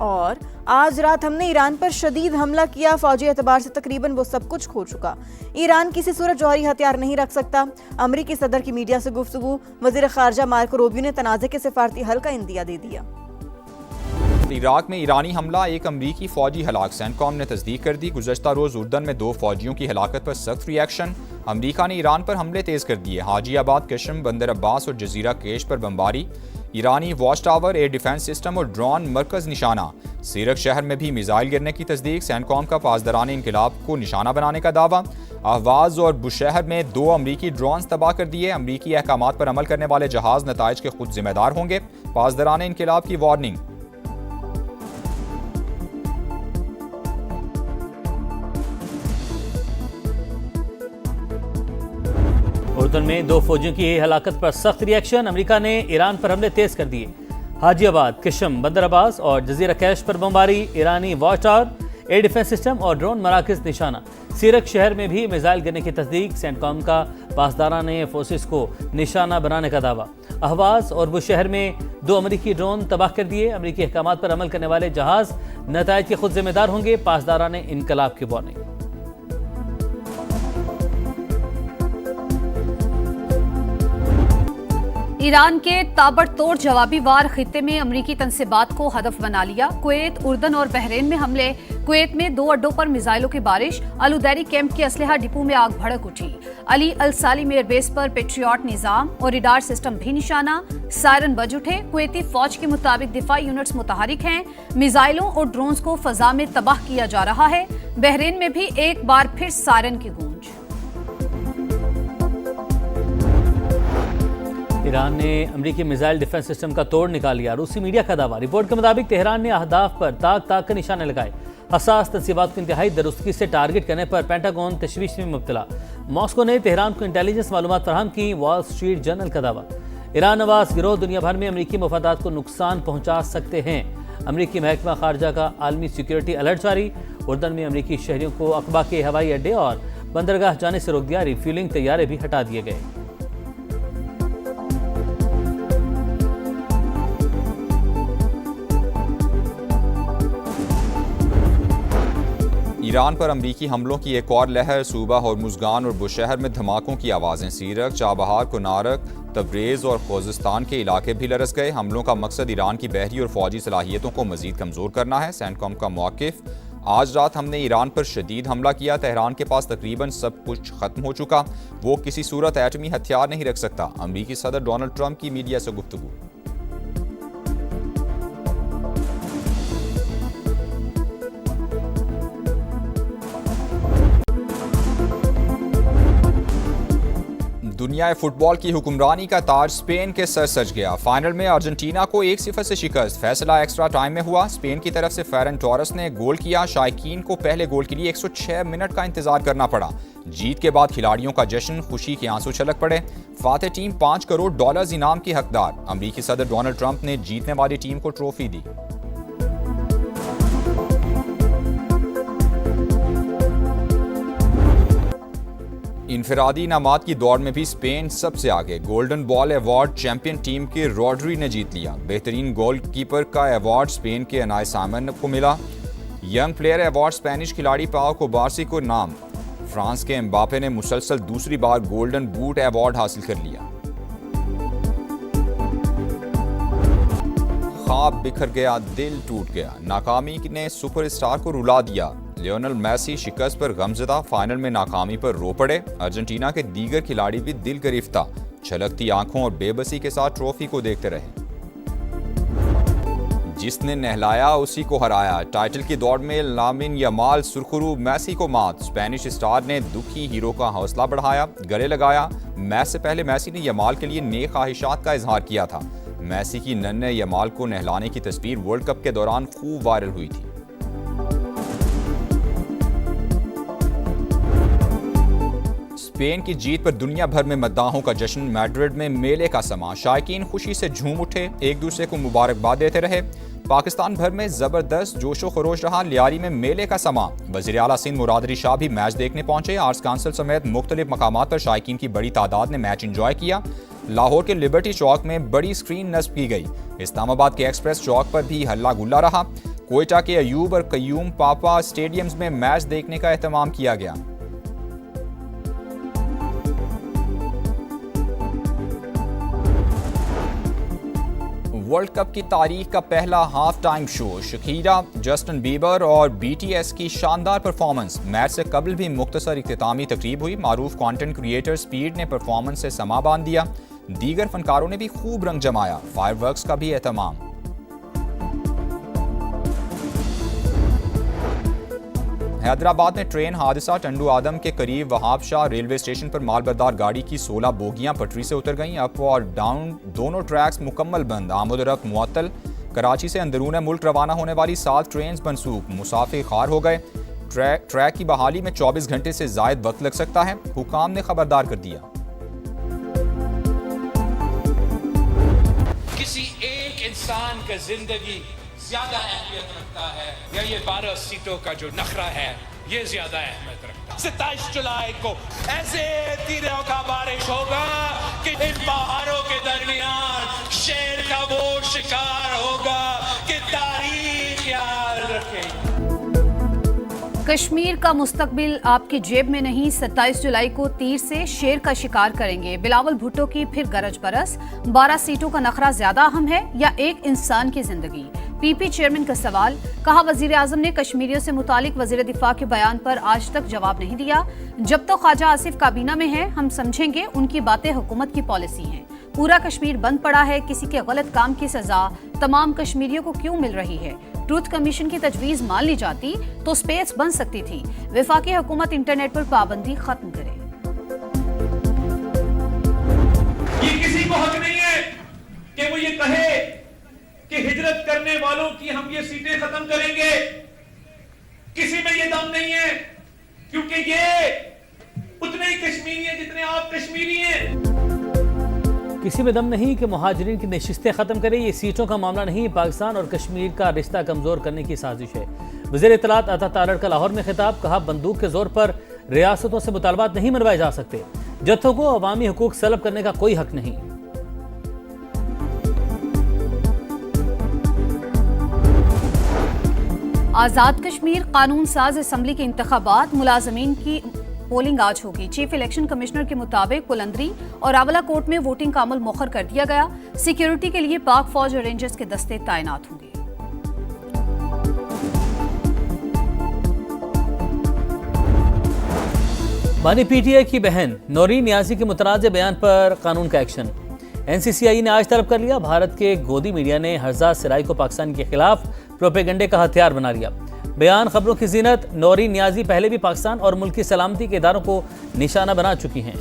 और आज रात हमने ईरान पर शदीद हमला किया, फौजी एतबार से तकरीबन वो सब कुछ खो चुका। ईरान किसी सूरत जौहरी हथियार नहीं रख सकता। अमरीकी सदर की मीडिया से गुफ्तगू, वजीर खारजा मार्को रूबियो ने तनाज़े के सिफारती हल का इंदिया दे दिया। इराक में ईरानी हमला, एक अमरीकी फौजी हलाक। सेंटकॉम ने तस्दीक कर दी। गुज़श्ता रोज उर्दन में 2 फौजियों की हलाकत पर सख्त रिएक्शन। अमरीका ने ईरान पर हमले तेज कर दिए। हाजियाबाद, कशम, बंदर अब्बास और जजीरा केश पर बमबारी। ईरानी watch tower, air defence system और ड्रोन मरकज निशाना। सीरक शहर में भी मिसाइल गिरने की तस्दीक। सेंटकॉम का पासदारान इनकलाब को निशाना बनाने का दावा। अहवाज और बुशहर में 2 अमरीकी ड्रोन तबाह कर दिए। अमरीकी अहकामात पर अमल करने वाले जहाज नताइज के खुद जिम्मेदार होंगे। पासदारान इनकलाब की वार्निंग। उर्दन में 2 फौजियों की हलाकत पर सख्त रिएक्शन। अमेरिका ने ईरान पर हमले तेज कर दिए। हाजियाबाद, कशम, बंदर अब्बास और जजीरा कैश पर बमबारी। ईरानी watch tower, air defence system और ड्रोन मराकज निशाना। सीरक शहर में भी मिसाइल गिरने की तस्दीक। सेंटकॉम का पासदारा ने फोर्सेस को निशाना बनाने का दावा। अहवाज और बुशहर में 2 अमरीकी ड्रोन तबाह कर दिए। अमरीकी अहकामात पर अमल करने वाले जहाज नताइज के खुद जिम्मेदार होंगे। पासदारा ने इनकलाब की वार्निंग। ईरान के ताबड़तोड़ जवाबी वार खित्ते में अमरीकी तनसीबात को हदफ बना लिया। कुवैत, उर्दन और बहरीन में हमले। कुवैत में 2 अड्डों पर मिसाइलों की बारिश। अलुदैरी कैंप के असलहा डिपो में आग भड़क उठी। अली अल सालिम एयरबेस पर पेट्रियट निजाम और रिडार सिस्टम भी निशाना। सायरन बज उठे। कुवैती फौज के मुताबिक दिफाई यूनिट्स मुतहरिक हैं। मिसाइलों और ड्रोन्स को फजा में तबाह किया जा रहा है। बहरीन में भी एक बार फिर सायरन की गूंज। ईरान ने अमरीकी मिसाइल डिफेंस सिस्टम का तोड़ निकाल लिया। रूसी मीडिया का दावा। रिपोर्ट के मुताबिक तेहरान ने अहदाफ पर ताक ताक कर निशाने लगाए। हसास तनसीबात को इंतहाई दुरुस्तगी से टारगेट करने पर पेंटागन तशवीश में मुब्तला। मॉस्को ने तेहरान को इंटेलिजेंस मालूमात फराहम की। वॉल स्ट्रीट जर्नल का दावा। ईरान नवाज गिरोह दुनिया भर में अमरीकी मफादात को नुकसान पहुंचा सकते हैं। अमरीकी महकमा खारजा का आलमी सिक्योरिटी अलर्ट जारी। उर्दन में अमरीकी शहरियों को अकबा के हवाई अड्डे और बंदरगाह जाने से रोक दिया। रिफ्यूलिंग तैयारे भी हटा दिए गए। ईरान पर अमरीकी हमलों की एक और लहर। सूबा होर्मुज़गान और बुशहर में धमाकों की आवाज़ें। सीरक, चाबहार, कुनारक, तब्रेज़ और खोजिस्तान के इलाके भी लरस गए। हमलों का मकसद ईरान की बहरी और फौजी सलाहियतों को मजीद कमज़ोर करना है। सेंटकॉम का मौक़िफ़। आज रात हमने ईरान पर शदीद हमला किया। तेहरान के पास तकरीबन सब कुछ ख़त्म हो चुका। वो किसी सूरत एटमी हथियार नहीं रख सकता। अमरीकी सदर डोनाल्ड ट्रंप की मीडिया से गुफ्तगू। दुनिया फुटबॉल की हुक्मरानी का ताज स्पेन के सर सज गया। फाइनल में अर्जेंटीना को 1-0 से शिकस्त। फैसला एक्स्ट्रा टाइम में हुआ। स्पेन की तरफ से फेरन टोरेस ने गोल किया। शायकीन को पहले गोल के लिए 106 मिनट का इंतजार करना पड़ा। जीत के बाद खिलाड़ियों का जश्न, खुशी के आंसू छलक पड़े। फातेह टीम $5 करोड़ इनाम की हकदार। अमरीकी सदर डोनाल्ड ट्रंप ने जीतने वाली टीम को ट्रॉफी दी। इनफरादी इनामात की दौड़ में भी स्पेन सबसे आगे। Golden ball award champion team के रॉड्री ने जीत लिया। बेहतरीन गोलकीपर का अवार्ड स्पेन के अनाय सामन को मिला। यंग प्लेयर अवार्ड स्पेनिश खिलाड़ी पाओ कोबार्सी को नाम। फ्रांस के एम्बापे ने मुसलसल दूसरी बार गोल्डन बूट अवार्ड हासिल कर लिया। ख्वाब बिखर गया, दिल टूट गया। नाकामी ने सुपरस्टार को रुला दिया। लियोनेल मेसी शिकस्त पर गमज़दा। फाइनल में नाकामी पर रो पड़े। अर्जेंटीना के दीगर खिलाड़ी भी दिल गिरफ्ता, छलकती आंखों और बेबसी के साथ ट्रॉफी को देखते रहे। जिसने नहलाया उसी को हराया। टाइटल की दौड़ में लामिन यमाल सुरखरू, मेसी को मात। स्पेनिश स्टार ने दुखी हीरो का हौसला बढ़ाया, गले लगाया। मैच से पहले मेसी ने यमाल के लिए नेक ख्वाहिशात का इजहार किया था। मेसी की नन्हे यमाल को नहलाने की तस्वीर वर्ल्ड कप के दौरान खूब वायरल हुई थी। स्पेन की जीत पर दुनिया भर में मद्दाहों का जश्न। मैड्रिड में मेले का समा। शायकीन खुशी से झूम उठे, एक दूसरे को मुबारकबाद देते रहे। पाकिस्तान भर में जबरदस्त जोशो खरोश रहा। लियारी में मेले का समा। वज़ीर आला सिंध मुराद अली शाह भी मैच देखने पहुंचे। आर्ट्स काउंसिल समेत मुख्तलिफ मकामात पर शायकीन की बड़ी तादाद ने मैच एंजॉय किया। लाहौर के लिबर्टी चौक में बड़ी स्क्रीन नस्ब की गई। इस्लामाबाद के एक्सप्रेस चौक पर भी हल्ला गुल्ला रहा। कोयटा के अयूब और कयूम पापा स्टेडियम्स में मैच देखने का एहतमाम किया गया। वर्ल्ड कप की तारीख का पहला half time show, Shakira, Justin Bieber और BTS की शानदार परफॉर्मेंस। मैच से कबल भी मुख्तसर इख्तितामी तकरीब हुई। मारूफ कंटेंट क्रिएटर स्पीड ने परफॉर्मेंस से समा बांध दिया। दीगर फनकारों ने भी खूब रंग जमाया। फायरवर्क्स का भी एहतमाम। हैदराबाद में ट्रेन हादसा, टंडू आदम के करीब वहाब शाह रेलवे स्टेशन पर मालबरदार गाड़ी की 16 बोगियां पटरी से उतर गईं। अप और डाउन दोनों ट्रैक्स मुकम्मल बंद। आमद रफ्त मुअत्तल। कराची से अंदरून मुल्क रवाना होने वाली 7 ट्रेन मनसूख। मुसाफिर खार हो गए। ट्रैक की बहाली में 24 घंटे से जायद वक्त लग सकता है। हुकाम ने खबरदार कर दिया। किसी एक इंसान का जिंदगी ज्यादा अहमियत रखता है या ये 12 सीटों का जो नखरा है ये ज्यादा अहमियत रखता है। 27 जुलाई को ऐसे तीरों का बारिश होगा कि इन पहाड़ों के दरमियान शेर का वो शिकार होगा कि तारीख याद रखेगी। कश्मीर का मुस्तकबिल आपकी जेब में नहीं, 27 जुलाई को तीर से शेर का शिकार करेंगे। बिलावल भुट्टो की फिर गरज बरस। 12 सीटों का नखरा ज्यादा अहम है या एक इंसान की जिंदगी? PP चेयरमैन का सवाल। कहा, वजीर आजम ने कश्मीरियों से मुतालिक वजीर दिफा के बयान पर आज तक जवाब नहीं दिया। जब तो ख्वाजा आसिफ काबीना में है हम समझेंगे उनकी बातें हुकूमत की पॉलिसी हैं। पूरा कश्मीर बंद पड़ा है, किसी के गलत काम की सजा तमाम कश्मीरियों को क्यों मिल रही है? ट्रूथ कमीशन की तजवीज मान ली जाती तो स्पेस बन सकती थी। वफाकी हुकूमत इंटरनेट पर पाबंदी खत्म करे। ये किसी को हक नहीं है कि वो ये कहे कि हिजरत करने वालों की हम ये सीटें खत्म करेंगे। किसी में ये दम नहीं है, क्योंकि ये उतने ही कश्मीरी हैं जितने आप कश्मीरी हैं। किसी में दम नहीं कि मुहाजिरीन की नशिस्तें ख़त्म करे। ये सीटों का मामला नहीं, पाकिस्तान और कश्मीर का रिश्ता कमज़ोर करने की साजिश है। वज़ीर इत्तलात अता तारड़ का लाहौर में खिताब। कहा, बंदूक के जोर पर रियासतों से मुतालबात नहीं मनवाए जा सकते। जत्थों को अवामी हुकूक सलब करने का कोई हक नहीं। आज़ाद कश्मीर कानून साज असम्बली के इंतखाबात, मुलाजमीन की पोलिंग आज होगी। चीफ इलेक्शन कमिश्नर के मुताबिक कुलंदरी और आंवला कोर्ट में वोटिंग का अमल मौखर कर दिया गया। सिक्योरिटी के लिए पाक फौज और रेंजर्स के दस्ते तैनात होंगे। बानी PTI की बहन नौरीन नियाजी के मुतनाज़ बयान पर कानून का एक्शन। NCCI ने आज तलब कर लिया। भारत के गोदी मीडिया ने हर्जाद सराय को पाकिस्तान के खिलाफ प्रोपेगेंडे का हथियार बना लिया। बयान खबरों की जीनत। नौरीन नियाजी पहले भी पाकिस्तान और मुल्क की सलामती के इदारों को निशाना बना चुकी हैं।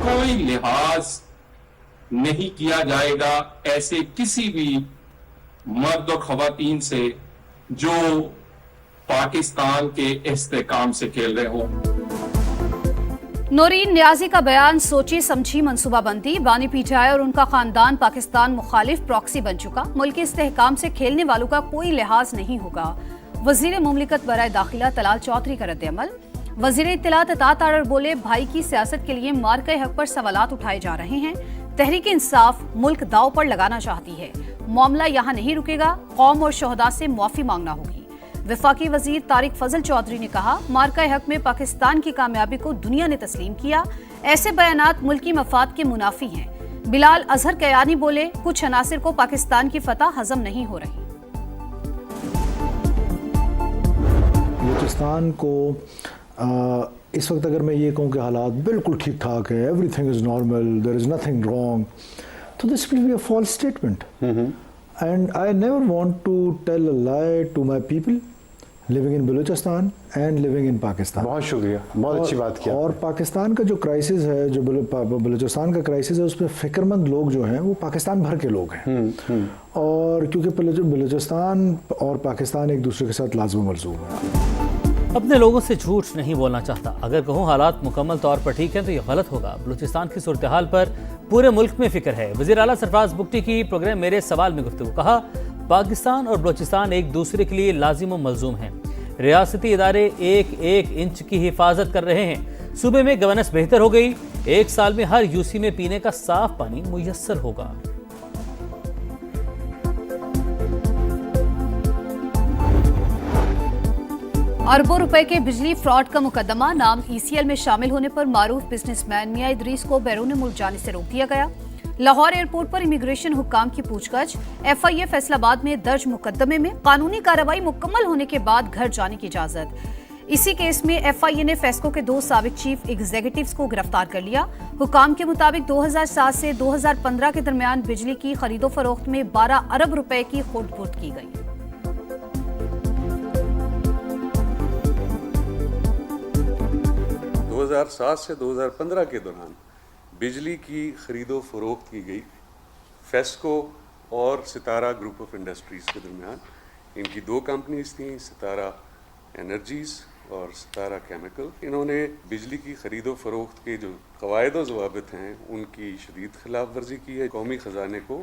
कोई लिहाज नहीं किया जाएगा ऐसे किसी भी मर्द और खवातीन से जो पाकिस्तान के इस्तेकाम से खेल रहे हों। नौरीन नियाजी का बयान सोची समझी मंसूबाबंदी। बानी PTI और उनका खानदान पाकिस्तान मुखालिफ प्रॉक्सी बन चुका। मुल्क के इस्तेहकाम से खेलने वालों का कोई लिहाज नहीं होगा। वजीर मुमलिकत बराए दाखिला तलाल चौधरी का रद्द-ए-अमल। वजीर इत्तलात अता तारड़ बोले, भाई की सियासत के लिए मार्के हक पर सवालात उठाए जा रहे हैं। तहरीक इंसाफ मुल्क दाव पर लगाना चाहती है। मामला यहाँ नहीं रुकेगा। कौम और शहदा से मुआफी मांगना होगी। वफाकी वजीर तारिक फजल चौधरी ने कहा, मार्का हक में पाकिस्तान की कामयाबी को दुनिया ने तस्लीम किया। ऐसे बयानात मुल्की मफाद के मुनाफी हैं। बिलाल अजहर कयानी बोले, कुछ अनासिर को पाकिस्तान की फतह हजम नहीं हो रही। बलूचिस्तान को इस वक्त अगर मैं ये कहूँ कि हालात बिल्कुल ठीक ठाक है, everything is normal, there is nothing wrong, तो this will be a false statement. And I never want to tell a lie to my people living in Balochistan and living in Pakistan. बहुत शुक्रिया, बहुत अच्छी बात किया। और पाकिस्तान का जो क्राइसिस है, जो बलूचिस्तान का क्राइसिस है, उसमें फ़िक्रमंद लोग जो हैं वो पाकिस्तान भर के लोग हैं। और क्योंकि बलूचिस्तान और पाकिस्तान एक दूसरे के साथ लाज़िम मलज़ूम है। अपने लोगों से झूठ नहीं बोलना चाहता। अगर कहूँ हालात मुकम्मल तौर पर ठीक हैं तो ये गलत होगा। बलूचिस्तान की सूरत हाल पर पूरे मुल्क में फिक्र है। वज़ीर आला सरफराज बुगटी की प्रोग्राम मेरे सवाल में गुफ्तगू। कहा, पाकिस्तान और बलूचिस्तान एक दूसरे के लिए लाजिम व मलजूम हैं। रियासती इदारे एक एक इंच की हिफाजत कर रहे हैं। सूबे में गवर्नेंस बेहतर हो गई। 1 साल में हर यूसी में पीने का साफ पानी मुयस्सर होगा। अरबों रुपए के बिजली फ्रॉड का मुकदमा, नाम ईसीएल में शामिल होने पर मारूफ बिजनेसमैन मियां इदरीस को बैरून मुल्क जाने से रोक दिया गया। लाहौर एयरपोर्ट पर इमिग्रेशन हुक्काम की पूछताछ, एफआईए फैसलाबाद में दर्ज मुकदमे में कानूनी कार्रवाई मुकम्मल होने के बाद घर जाने की इजाजत। इसी केस में एफआईए ने फेस्को के 2 साबिक चीफ एग्जीक्यूटिव्स को गिरफ्तार कर लिया। हुक्काम के मुताबिक 2007 से 2015 के दरमियान बिजली की खरीदो फरोख्त में 12 अरब रुपए की खुर्द-बुर्द की गई। दो 2007 से 2015 के दौरान बिजली की खरीदो फरोख्त की गई फेस्को और सितारा ग्रुप ऑफ इंडस्ट्रीज़ के दरमियान। इनकी 2 कंपनीज थीं, सितारा एनर्जीज़ और सितारा केमिकल। इन्होंने बिजली की खरीदो फरोख्त के जो क़वायद व ज़वाबित हैं उनकी शदीद खिलाफ वर्जी की है। कौमी ख़जाने को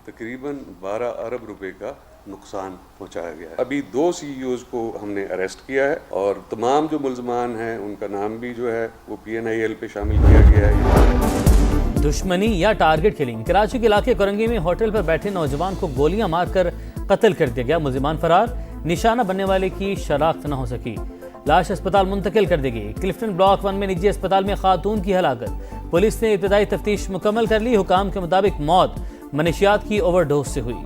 तकरीबन 12 अरब रुपए का नुकसान पहुंचाया गया है। अभी 2 CEOs को हमने अरेस्ट किया है और तमाम जो मुल्ज़मान हैं उनका नाम भी जो है वो PNIL पे शामिल किया गया है। दुश्मनी या टारगेट किलिंग, कराची के इलाके कोरंगी में होटल पर बैठे नौजवान को गोलियां मारकर कत्ल कर दिया गया। मुल्ज़िमान फरार, निशाना बनने वाले की शनाख्त न हो सकी। लाश अस्पताल मुंतकिल कर दी गई। क्लिफ्टन ब्लॉक 1 में निजी अस्पताल में खातून की हलाकत, पुलिस ने इब्तदाई तफ्तीश मुकम्मल कर ली। हुकाम के मुताबिक मौत मनशियात की ओवरडोज से हुई।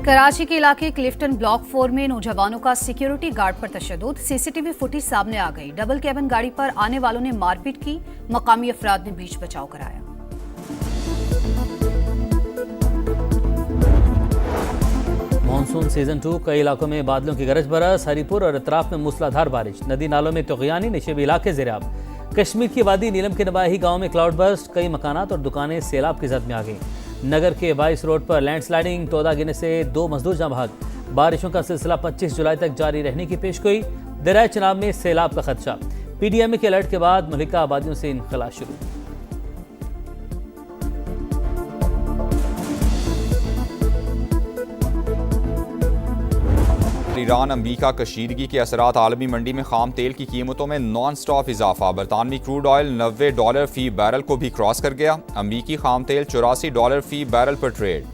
कराची के इलाके क्लिफ्टन ब्लॉक 4 में नौजवानों का सिक्योरिटी गार्ड पर तशद्दुद, सीसीटीवी फुटेज सामने आ गई। डबल कैबिन गाड़ी पर आने वालों ने मारपीट की, मकामी अफराद ने बीच बचाव कराया। मानसून सीजन 2, कई इलाकों में बादलों की गरज बरस, हरीपुर और अतराफ में मूसलाधार बारिश, नदी नालों में तुग़यानी, निशेबी इलाके ज़ेराब। कश्मीर की वादी नीलम के नवाही गांव में क्लाउड बर्स्ट, कई मकानात और दुकानें सैलाब की जद में आ गई। नगर के 22 रोड पर लैंडस्लाइडिंग, तोदा गिरने से 2 मजदूर जाँ बहक। बारिशों का सिलसिला 25 जुलाई तक जारी रहने की पेशगोई। दरियाए चनाब में सैलाब का खदशा, PDMA के अलर्ट के बाद मलिका आबादियों से इनखला शुरू। ईरान अमरीका कशीदगी के असरात, आलमी मंडी में खाम तेल की कीमतों में नॉन स्टॉप इजाफा। बरतानवी क्रूड ऑयल $90 फी बैरल को भी क्रॉस कर गया। अमरीकी खाम तेल $84 फी बैरल पर ट्रेड।